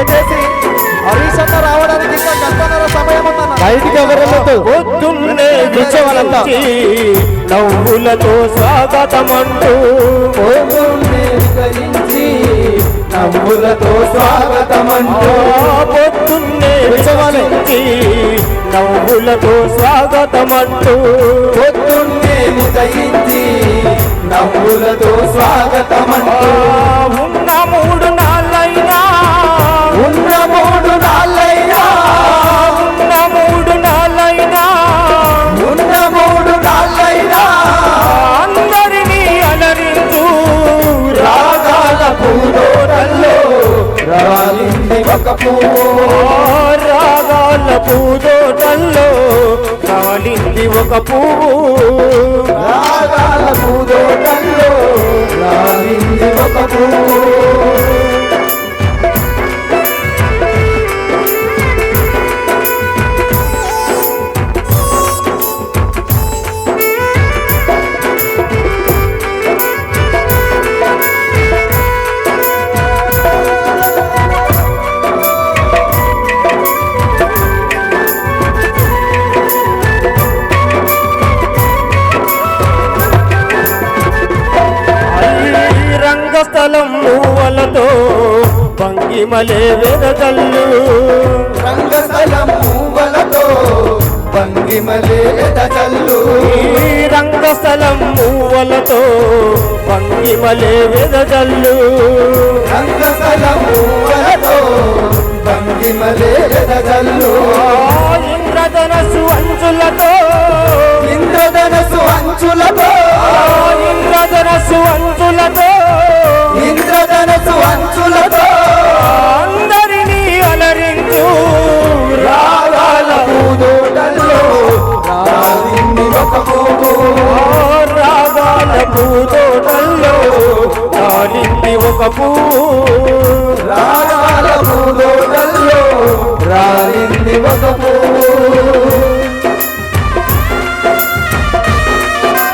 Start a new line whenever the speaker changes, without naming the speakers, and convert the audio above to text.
దయచేసి హరీష్ అన్న రావడానికి ఇంకా గంటన్నర సమయం ఉందన్న.
బయటికి ఎవరెళ్ళొద్దు. పొద్దున్నే విజయవంతి నవ్వులతో స్వాగతమంటూ
పొద్దున్నే విజయించి నవ్వులతో స్వాగతమంటూ
పొద్దున్నే విజయవంతి నవ్వులతో స్వాగతమంటూ
పొద్దున్నే విజయించి నవ్వులతో స్వాగతమంటూ
ఉన్న మూడు నాళ్ళైనా
ఉన్న మూడు నాళ్ళైనా
ఉన్న మూడు నాళ్ళైనా
ఉన్న మూడు నాళ్ళైనా
అందరినీ అలరించు
రాగాల పూదోటల్లో రాలింది ఒక పువ్వు
రాగాల పూదోటల్లో రాలింది ఒక పువ్వు
రాగాల పూదోటల్లో రాలింది ఒక పువ్వు
రంగస్థలం మూవలతో భంగిమలే వెదజల్లు
రంగస్థలం మూవలతో భంగిమలే వెదజల్లు
రంగస్థలం మూవలతో భంగిమలే వెదజల్లు
రంగస్థలం మూవలతో భంగిమలే వెదజల్లు
ఇంద్రధనస్సు అంచులతో
ఇంద్రధనస్సు అంచులతో
ఇంద్రధనస్సు అంచులతో
ఇంద్రధనస్సు అంచులతో
అందరినీ అలరించు
రాగాల పూదోటల్లో రాలింది ఒక పువ్వు
రాగాల పూదోటల్లో రాలింది ఒక పువ్వు
రాగాల పూదోటల్లో